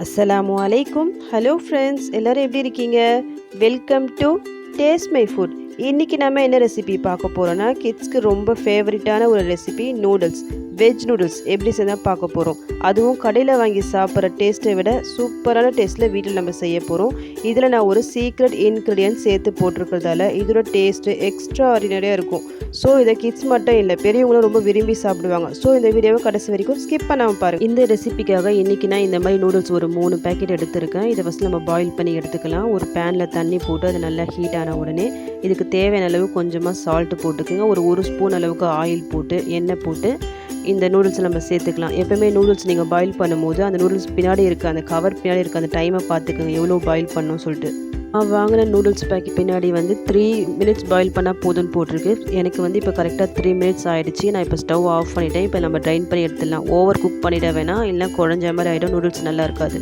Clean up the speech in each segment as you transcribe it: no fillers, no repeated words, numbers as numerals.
அஸ்ஸலாமு அலைக்கும். Hello friends, எல்லோரும் எப்படி இருக்கீங்க? Welcome to taste my foot. இன்றைக்கி நம்ம என்ன ரெசிபி பார்க்க போகிறோன்னா, கிட்ஸ்க்கு ரொம்ப ஃபேவரட்டான ஒரு ரெசிபி நூடுல்ஸ். வெஜ் நூடுல்ஸ் எப்படி செஞ்சால் பார்க்க போகிறோம். அதுவும் கடையில் வாங்கி சாப்பிட்ற டேஸ்ட்டை விட சூப்பரான டேஸ்ட்டில் வீட்டில் நம்ம செய்ய போகிறோம். இதில் நான் ஒரு சீக்ரெட் இன்க்ரீடியன்ட் சேர்த்து போட்டிருக்கிறதால இதோட டேஸ்ட்டு எக்ஸ்ட்ரா ஆர்டினரியாக இருக்கும். ஸோ இதை கிட்ஸ் மட்டும் இல்லை, பெரியவங்களும் ரொம்ப விரும்பி சாப்பிடுவாங்க. ஸோ இந்த வீடியோவை கடைசி வரைக்கும் ஸ்கிப் பண்ணாமல் பாருங்கள். இந்த ரெசிபிக்காக இன்றைக்கி நான் இந்த மாதிரி நூடுல்ஸ் ஒரு 3 பேக்கெட் எடுத்திருக்கேன். இதை ஃபஸ்ட்டு நம்ம பாயில் பண்ணி எடுத்துக்கலாம். ஒரு பேனில் தண்ணி போட்டு அது நல்லா ஹீட் ஆன உடனே இதுக்கு தேவையான அளவு கொஞ்சமாக சால்ட்டு போட்டுக்குங்க. ஒரு ஸ்பூன் அளவுக்கு ஆயில் போட்டு எண்ணெய் போட்டு இந்த நூடுல்ஸை நம்ம சேர்த்துக்கலாம். எப்போவுமே நூடுல்ஸ் நீங்கள் பாயில் பண்ணும்போது அந்த நூடுல்ஸ் பின்னாடி இருக்க அந்த கவர் பின்னாடி இருக்க அந்த டைமை பார்த்துக்கோங்க, எவ்வளோ பாயில் பண்ணணும்னு சொல்லிட்டு. நான் வாங்கின நூடுல்ஸ் பேக்கெட் பின்னாடி 3 மினிட்ஸ் பாயில் பண்ணால் போதும்னு போட்டிருக்கு. எனக்கு இப்போ கரெக்டாக 3 மினிட்ஸ் ஆகிடுச்சு. நான் இப்போ ஸ்டவ் ஆஃப் பண்ணிட்டேன். இப்போ நம்ம ட்ரைன் பண்ணி எடுத்துடலாம். ஓவர் குக் பண்ணிட வேணாம், இல்லை குழஞ்ச மாதிரி ஆகிடும், நூடுல்ஸ் நல்லா இருக்காது.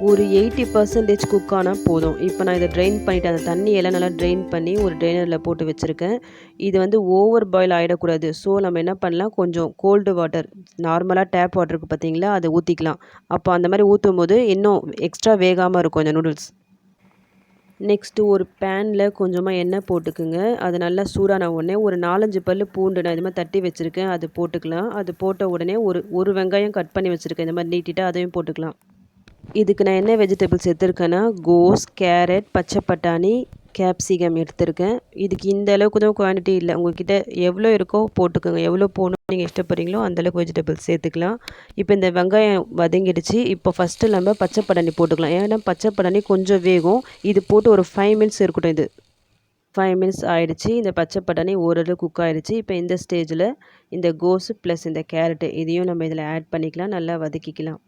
ஒரு 80% குக் ஆனால் போதும். இப்போ நான் இதை ட்ரெயின் பண்ணிவிட்டு அந்த தண்ணியெல்லாம் நல்லா ட்ரெயின் பண்ணி ஒரு ட்ரெயினரில் போட்டு வச்சுருக்கேன். இது ஓவர் பாயில் ஆகிடக்கூடாது. ஸோ நம்ம என்ன பண்ணலாம், கொஞ்சம் கோல்டு வாட்டர், நார்மலாக டேப் வாட்டருக்கு பார்த்தீங்களா, அதை ஊற்றிக்கலாம். அப்போ அந்த மாதிரி ஊற்றும் போது இன்னும் எக்ஸ்ட்ரா வேகாமல் இருக்கும் இந்த நூடுல்ஸ். நெக்ஸ்ட்டு ஒரு பேனில் கொஞ்சமாக எண்ணெய் போட்டுக்குங்க. அது நல்லா சூடான உடனே ஒரு 4-5 பல் பூண்டு நான் இது மாதிரி தட்டி வச்சுருக்கேன், அது போட்டுக்கலாம். அது போட்ட உடனே ஒரு வெங்காயம் கட் பண்ணி வச்சுருக்கேன், இந்த மாதிரி நீட்டிட்டு அதையும் போட்டுக்கலாம். இதுக்கு நான் என்ன வெஜிடபிள்ஸ் எடுத்திருக்கேன்னா, கோஸ், கேரட், பச்சை பட்டாணி, கேப்சிகம் எடுத்திருக்கேன். இதுக்கு இந்த அளவுக்கு தான் குவான்டிட்டி இல்லை, உங்கள்கிட்ட எவ்வளோ இருக்கோ போட்டுக்கோங்க. எவ்வளோ போகணும் நீங்கள் இஷ்டப்படுறீங்களோ அந்தளவுக்கு வெஜிடபிள்ஸ் சேர்த்துக்கலாம். இப்போ இந்த வெங்காயம் வதங்கிடுச்சு. இப்போ ஃபஸ்ட்டு நம்ம பச்சை பட்டாணி போட்டுக்கலாம். ஏன்னா பச்சை பட்டாணி கொஞ்சம் வேகும். இது போட்டு ஒரு 5 மினிட்ஸ் இருக்கட்டும். இது 5 மினிட்ஸ் ஆகிடுச்சு. இந்த பச்சை பட்டாணி ஓரளவு குக் ஆகிடுச்சு. இப்போ இந்த ஸ்டேஜில் இந்த கோஸு ப்ளஸ் இந்த கேரட்டு இதையும் நம்ம இதில் ஆட் பண்ணிக்கலாம், நல்லா வதக்கிக்கலாம்.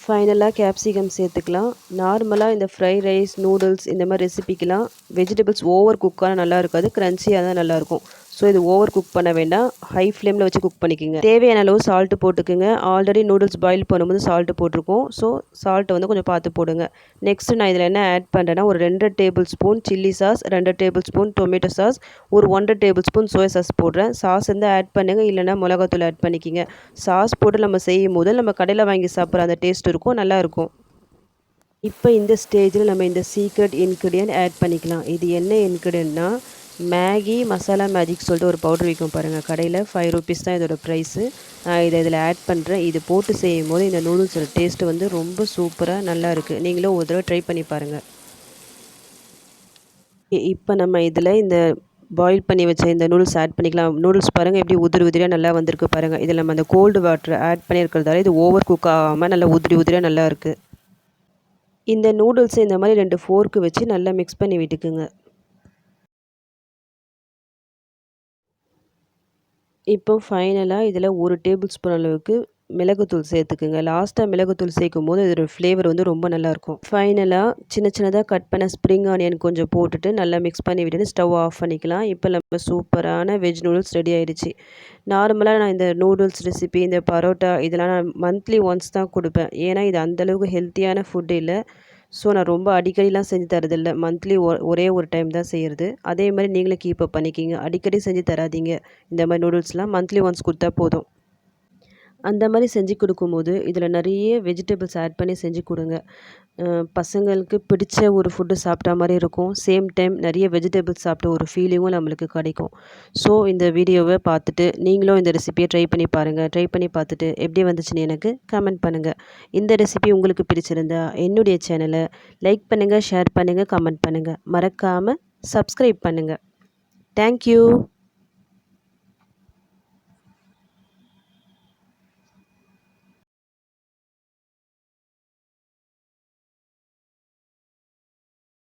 ஃபைனலாக கேப்சிகம் சேர்த்துக்கலாம். நார்மலாக இந்த ஃப்ரைட் ரைஸ், நூடுல்ஸ் இந்த மாதிரி ரெசிபிக்கெலாம் வெஜிடபிள்ஸ் ஓவர் குக்கான நல்லா இருக்காது, க்ரன்ச்சியாக தான் நல்லாயிருக்கும். ஸோ இது ஓவர் குக் பண்ண வேண்டாம், ஹை ஃப்ளேமில் வச்சு குக் பண்ணிக்கோங்க. தேவையான அளவு சால்ட்டு போட்டுக்குங்க. ஆல்ரெடி நூடுல்ஸ் பாயில் பண்ணும்போது சால்ட்டு போட்டிருக்கோம். ஸோ சால்ட்டை கொஞ்சம் பார்த்து போடுங்க. நெக்ஸ்ட்டு நான் இதில் என்ன ஆட் பண்ணுறேன்னா, ஒரு 2 table spoon chilli sauce, 2 table spoon tomato sauce, ஒரு 1 டேபிள் ஸ்பூன் சோயா சாஸ் போடுறேன். சாஸ் இருந்தால் ஆட் பண்ணுங்கள், இல்லைனா மிளகாத்தூள் ஆட் பண்ணிக்கிங்க. சாஸ் போட்டு நம்ம செய்யும் போது நம்ம கடையில் வாங்கி சாப்பிட்ற அந்த டேஸ்ட் இருக்கும், நல்லாயிருக்கும். இப்போ இந்த ஸ்டேஜில் நம்ம இந்த சீக்ரெட் இன்க்ரீடியன்ட் ஆட் பண்ணிக்கலாம். இது என்ன இன்க்ரீடியன்ட்னா, மேகி மசாலா மேஜிக் சொல்லிட்டு ஒரு பவுடர் விற்கும் பாருங்கள் கடையில். 5 ருபீஸ் தான் இதோட ப்ரைஸு. நான் இதில் ஆட் பண்ணுறேன். இது போட்டு செய்யும் போது இந்த நூடுல்ஸோட டேஸ்ட்டு ரொம்ப சூப்பராக நல்லா இருக்குது. நீங்களும் ஒரு தடவை ட்ரை பண்ணி பாருங்கள். இப்போ நம்ம இதில் இந்த பாயில் பண்ணி வச்ச இந்த நூடுல்ஸ் ஆட் பண்ணிக்கலாம். நூடுல்ஸ் பாருங்கள் எப்படி உதிரியாக நல்லா வந்திருக்கு பாருங்கள். இதில் நம்ம அந்த கோல்டு வாட்டர் ஆட் பண்ணியிருக்கிறதால இது ஓவர் குக் ஆகாமல் நல்லா உதிரியாக நல்லா இருக்குது. இந்த நூடுல்ஸை இந்த மாதிரி 2 ஃபோர்க்கு வச்சு நல்லா மிக்ஸ் பண்ணி விட்டுக்குங்க. இப்போ ஃபைனலாக இதில் 1 டேபிள் ஸ்பூன் அளவுக்கு மிளகுத்தூள் சேர்த்துக்குங்க. லாஸ்ட்டாக மிளகுத்தூள் சேர்க்கும் போது இதோட ஃப்ளேவர் ரொம்ப நல்லாயிருக்கும். ஃபைனலாக சின்னதாக கட் பண்ண ஸ்ப்ரிங் ஆனியன் கொஞ்சம் போட்டுட்டு நல்லா மிக்ஸ் பண்ணி விட்டுட்டு ஸ்டவ் ஆஃப் பண்ணிக்கலாம். இப்போ நம்ம சூப்பரான வெஜ் நூடுல்ஸ் ரெடி ஆகிடுச்சு. நார்மலாக நான் இந்த நூடுல்ஸ் ரெசிபி, இந்த பரோட்டா இதெல்லாம் நான் மந்த்லி ஒன்ஸ் தான் கொடுப்பேன். ஏன்னா இது அந்தளவுக்கு ஹெல்த்தியான ஃபுட் இல்லை. ஸோ நான் ரொம்ப அடிக்கடிலாம் செஞ்சு தரதில்லை, மந்த்லி ஒரே ஒரு டைம் தான் செய்கிறது. அதே மாதிரி நீங்களும் கீப் அப் பண்ணிக்கிங்க. அடிக்கடி செஞ்சு தராதீங்க. இந்த மாதிரி நூடுல்ஸ்லாம் மந்த்லி ஒன்ஸ் கொடுத்தா போதும். அந்த மாதிரி செஞ்சு கொடுக்கும்போது இதில் நிறைய வெஜிடபிள்ஸ் ஆட் பண்ணி செஞ்சு கொடுங்க. பசங்களுக்கு பிடிச்ச ஒரு ஃபுட்டு சாப்பிட்டா மாதிரி இருக்கும். சேம் டைம் நிறைய வெஜிடபிள்ஸ் சாப்பிட்ட ஒரு ஃபீலிங்கும் நம்மளுக்கு கிடைக்கும். ஸோ இந்த வீடியோவை பார்த்துட்டு நீங்களும் இந்த ரெசிபியை ட்ரை பண்ணி பாருங்கள். ட்ரை பண்ணி பார்த்துட்டு எப்படி வந்துச்சுன்னு எனக்கு கமெண்ட் பண்ணுங்கள். இந்த ரெசிபி உங்களுக்கு பிடிச்சிருந்தா என்னுடைய சேனலை லைக் பண்ணுங்கள், ஷேர் பண்ணுங்கள், கமெண்ட் பண்ணுங்கள். மறக்காமல் சப்ஸ்கிரைப் பண்ணுங்கள். தேங்க்யூ.